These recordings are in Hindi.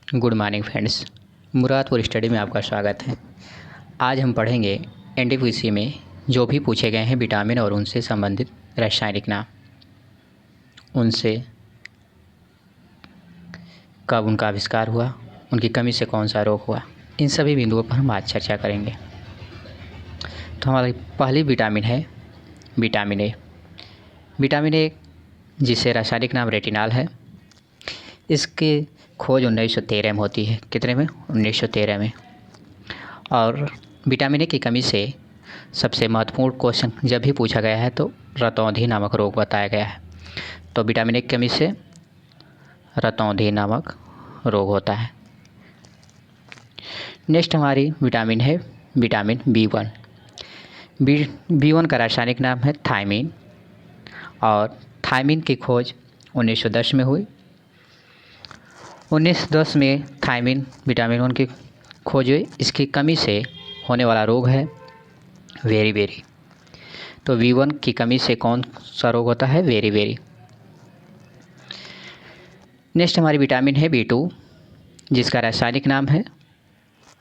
Good morning friends. Muradpur study में आपका स्वागत है। आज हम पढ़ेंगे एनटीपीसी में जो भी पूछे गए हैं विटामिन और उनसे संबंधित रासायनिक नाम, उनसे कब उनका आविष्कार हुआ, उनकी कमी से कौन सा रोग हुआ, इन सभी बिंदुओं पर हम आज चर्चा करेंगे। तो हमारी पहली विटामिन है विटामिन ए। विटामिन ए जिसे रासायनिक नाम रेटिनॉल है, इसकी खोज 1913 में होती है। कितने में? 1913 में। और विटामिन ए की कमी से सबसे महत्वपूर्ण क्वेश्चन जब भी पूछा गया है तो रतौंधी नामक रोग बताया गया है। तो विटामिन ए की कमी से रतौंधी नामक रोग होता है। नेक्स्ट हमारी विटामिन है विटामिन B1। B1 का रासायनिक नाम है थायमीन, और थायमीन की खोज 1910 में हुई। 1910 में थायमीन विटामिन 1 की खोज हुई। इसकी कमी से होने वाला रोग है वेरी। तो B1 की कमी से कौन सा रोग होता है? वेरी। नेक्स्ट हमारी विटामिन है B2, जिसका रासायनिक नाम है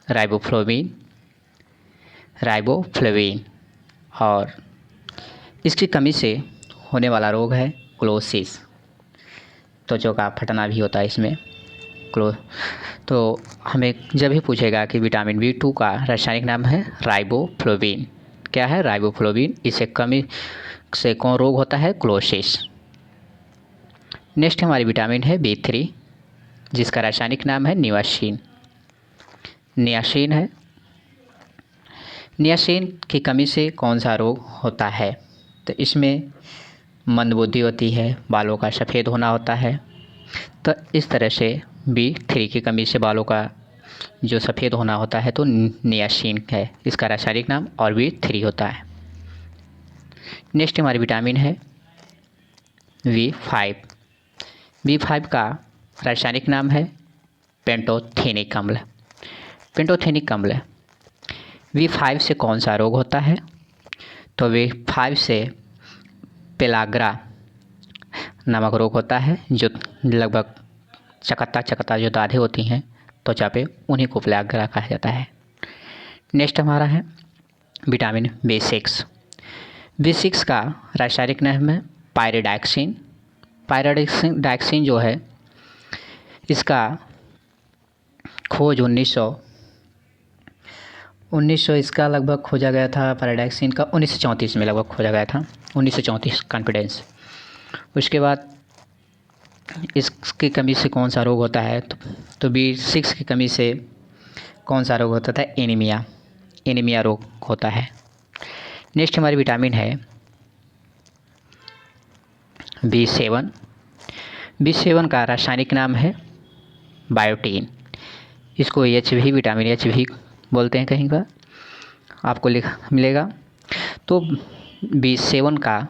राइबोफ्लाविन, और इसकी कमी से होने वाला रोग है क्लोसिस। त्वचा का फटना भी होता है इसमें। तो हमें जब भी पूछेगा कि विटामिन B2 का रासायनिक नाम है राइबोफ्लाविन, क्या है? राइबोफ्लाविन। इसे कमी से कौन रोग होता है? क्लोसिस। नेक्स्ट हमारी विटामिन है B3, जिसका रासायनिक नाम है नियासिन है। नियासिन की कमी से कौन सा रोग होता है? तो इसमें मंदबुद्धि होती है, बालों का सफ़ेद होना होता है। तो इस तरह से B3 की कमी से बालों का जो सफ़ेद होना होता है तो नियासिन है इसका रासायनिक नाम, और B3 होता है। नेक्स्ट हमारी विटामिन है B5। B5 का रासायनिक नाम है पेंटोथेनिक अम्ल। B5 से कौन सा रोग होता है? तो B5 से पेलाग्रा नामक रोग होता है, जो लगभग चकत्ता जो दाढ़ें होती हैं त्वचा पे, उन्हीं को पेलाग्रा कहा जाता है। नेक्स्ट हमारा है विटामिन B6। B6 का रासायनिक नाम है पायरिडॉक्सिन जो है, इसका खोज 1900 इसका लगभग खोजा गया था। पायरिडॉक्सिन का 1934 में लगभग खोजा गया था, 1934 कॉन्फिडेंस। उसके बाद इसकी कमी से कौन सा रोग होता है? तो B6 की कमी से कौन सा रोग होता है? एनीमिया रोग होता है। नेक्स्ट हमारी विटामिन है B7। B7 का रासायनिक नाम है बायोटीन। इसको विटामिन H भी बोलते हैं, कहीं पर आपको मिलेगा। तो B7 का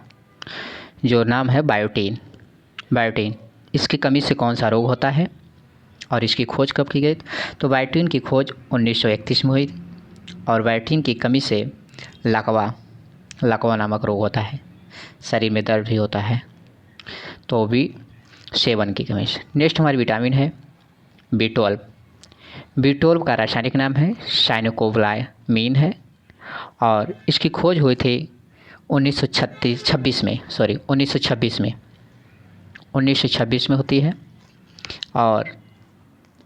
जो नाम है बायोटीन, इसकी कमी से कौन सा रोग होता है और इसकी खोज कब की गई? तो बायोटीन की खोज 1931 में हुई, और बायोटीन की कमी से लकवा नामक रोग होता है, शरीर में दर्द भी होता है। तो B7 की कमी से। नेक्स्ट हमारी विटामिन है B12 का रासायनिक नाम है साइनोकोबालामीन है, और इसकी खोज हुई थी 1926 में होती है, और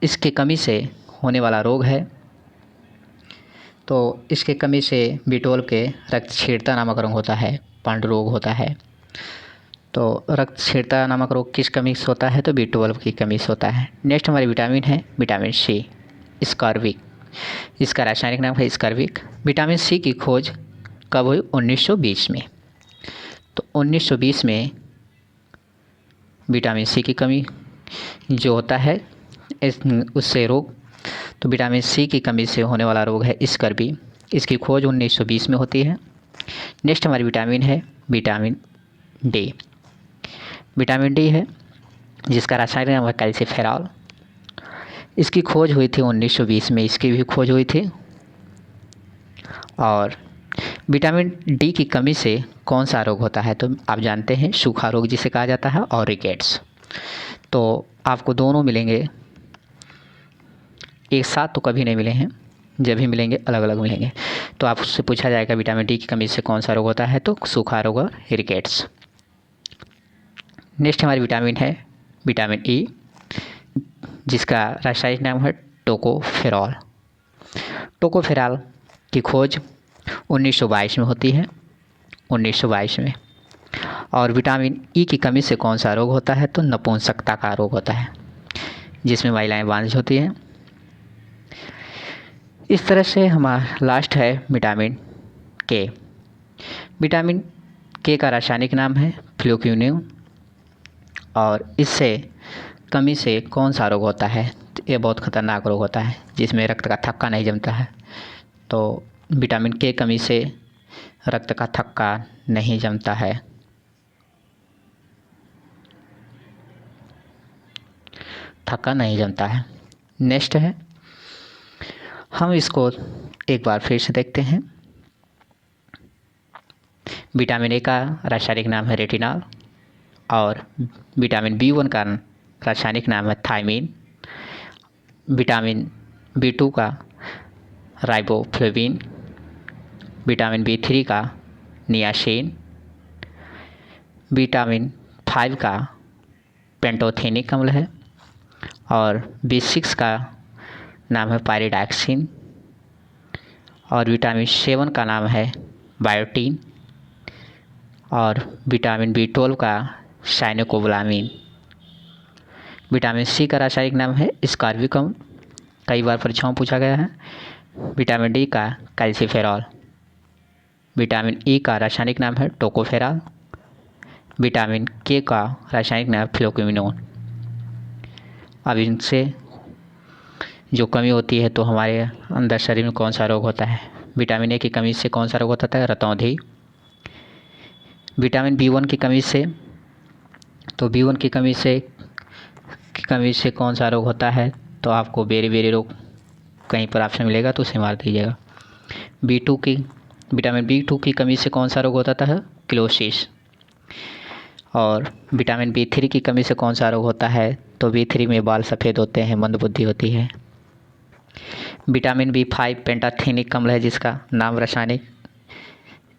इसकी कमी से होने वाला रोग है। तो इसके कमी से B12 के रक्तक्षीणता नामक रोग होता है, पांडु रोग होता है। तो रक्तक्षीणता नामक रोग किस कमी से होता है? तो B12 की कमी से होता है। नेक्स्ट हमारी विटामिन है विटामिन C, स्कर्विक। इसका रासायनिक नाम है स्कर्विक। विटामिन C की खोज कब हुई? 1920 में। तो 1920 में विटामिन C की कमी जो होता है उससे रोग, तो विटामिन C की कमी से होने वाला रोग है स्कर्वी। इसकी खोज 1920 में होती है। नेक्स्ट हमारी विटामिन है विटामिन डी है, जिसका रासायनिक नाम है कैल्सीफेरॉल। इसकी खोज हुई थी 1920 में, इसकी भी खोज हुई थी। और विटामिन डी की कमी से कौन सा रोग होता है? तो आप जानते हैं सूखा रोग जिसे कहा जाता है, और रिकेट्स। तो आपको दोनों मिलेंगे एक साथ तो कभी नहीं मिले हैं, जब भी मिलेंगे अलग अलग मिलेंगे। तो आपसे पूछा जाएगा विटामिन डी की कमी से कौन सा रोग होता है, तो सूखा रोग और रिकेट्स। नेक्स्ट हमारी विटामिन है विटामिन ई, जिसका रासायनिक नाम है टोकोफेरॉल। टोकोफेरॉल की खोज 1922 में होती है, 1922 में। और विटामिन ई की कमी से कौन सा रोग होता है, तो नपुंसकता का रोग होता है, जिसमें महिलाएं बांझ होती हैं। इस तरह से हमारा लास्ट है विटामिन के। विटामिन के का रासायनिक नाम है फ्लुकिनिन। और इससे कमी से कौन सा रोग होता है, तो ये बहुत खतरनाक रोग होता है, जिसमें रक्त का थक्का नहीं जमता है। तो विटामिन के कमी से रक्त का थक्का नहीं जमता है। थक्का नहीं जमता है। नेक्स्ट है, हम इसको एक बार फिर से देखते हैं। विटामिन ए का रासायनिक नाम है रेटिनॉल। और विटामिन बी1 का रासायनिक नाम है थायमीन। विटामिन बी2 का राइबोफ्लेविन। विटामिन बी3 का नियासिन। विटामिन 5 का पेंटोथेनिक अम्ल है। और बी6 का नाम है पायरिडॉक्सिन। और विटामिन 7 का नाम है बायोटीन। और विटामिन बी12 का साइनोकोबालामिन। विटामिन सी का रासायनिक नाम है स्कारबिक अम्ल, कई बार परीक्षाओं में पूछा गया है। विटामिन डी का कैल्सीफेरॉल। विटामिन ई का रासायनिक नाम है टोकोफेरॉल। विटामिन के का रासायनिक नाम है फ्लुकिनिन। अब इनसे जो कमी होती है, तो हमारे अंदर शरीर में कौन सा रोग होता है। विटामिन ए की कमी से कौन सा रोग होता है, रतौंधी। विटामिन बी1 की कमी से, तो बी1 की कमी से कौन सा रोग होता है, तो आपको बेरी रोग कहीं पर ऑप्शन मिलेगा तो उसे मार दीजिएगा। विटामिन बी2 की कमी से कौन सा रोग होता है, क्लोसिस। और विटामिन बी3 की कमी से कौन सा रोग होता है, तो बी3 में बाल सफ़ेद होते हैं, मंदबुद्धि होती है। विटामिन बी5 पेंटाथेनिक अम्ल है, जिसका नाम रासायनिक,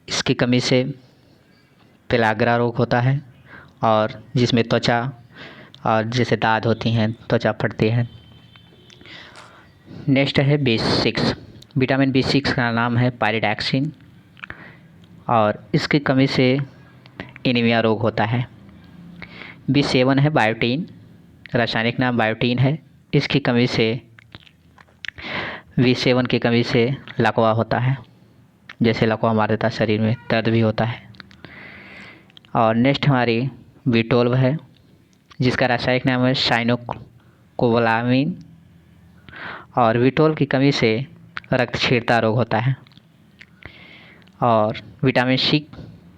इसकी कमी से पेलाग्रा रोग होता है, और जिसमें त्वचा और जैसे दाद होती हैं, त्वचा फटती है। नेक्स्ट है बी6। विटामिन बी6 का नाम है पायरिडॉक्सिन। और इसकी कमी से एनीमिया रोग होता है। बी7 है बायोटीन, रासायनिक नाम बायोटीन है। इसकी कमी से, बी7 की कमी से लकवा होता है, जैसे लकवा मार देता है, शरीर में दर्द भी होता है। और नेक्स्ट हमारी बी12 है, जिसका रासायनिक नाम है साइनोकोबालामिन। और बी12 की कमी से रक्तक्षीणता रोग होता है। और विटामिन सी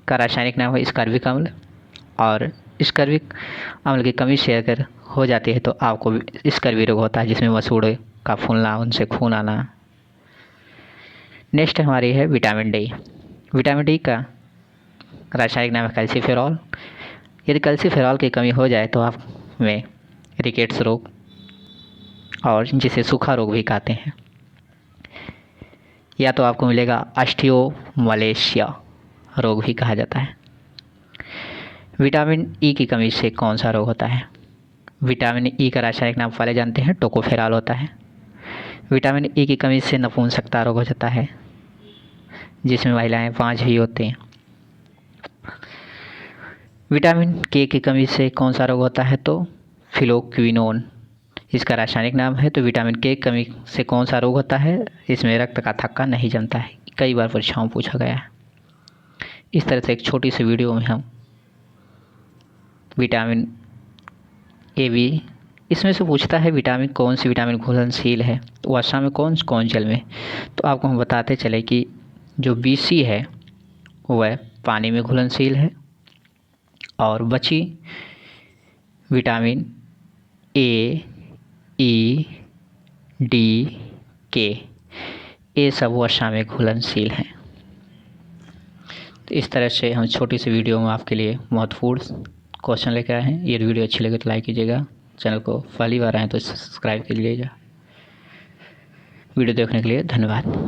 का रासायनिक नाम है स्कारबिक अम्ल। और स्कारबिक अम्ल की कमी से अगर हो जाती है, तो आपको स्कर्वी रोग होता है, जिसमें मसूड़े का फूलना, उनसे खून आना। नेक्स्ट हमारी है विटामिन डी। विटामिन डी का रासायनिक नाम है कैल्सीफेरॉल। यदि कैल्सीफेरॉल की कमी हो जाए, तो आप में रिकेट्स रोग, और जिसे सूखा रोग भी कहते हैं, या तो आपको मिलेगा ऑस्टियोमलेशिया रोग भी कहा जाता है। विटामिन ई की कमी से कौन सा रोग होता है। विटामिन ई का रासायनिक नाम पहले जानते हैं, टोकोफेरॉल होता है। विटामिन ई की कमी से नपुंसकता रोग हो जाता है, जिसमें महिलाएं बांझ भी होती हैं। विटामिन के की कमी से कौन सा रोग होता है, तो फ्लुकिनिन इसका रासायनिक नाम है। तो विटामिन के कमी से कौन सा रोग होता है, इसमें रक्त का थक्का नहीं जमता है, कई बार परीक्षाओं में पूछा गया है। इस तरह से एक छोटी सी वीडियो में हम विटामिन ए बी, इसमें से पूछता है विटामिन कौन सी विटामिन घुलनशील है, वर्षा में कौन जल में। तो आपको हम बताते चले कि जो BC है वह पानी में घुलनशील है। और बची vitamin A, E, D, K, ये सब वर्षा में घुलनशील हैं। तो इस तरह से हम छोटी सी वीडियो में आपके लिए महत्वपूर्ण क्वेश्चन लेकर आए हैं। ये वीडियो अच्छी लगे तो लाइक कीजिएगा, चैनल को पहली बार आए तो सब्सक्राइब कीजिएगा। वीडियो देखने के लिए धन्यवाद।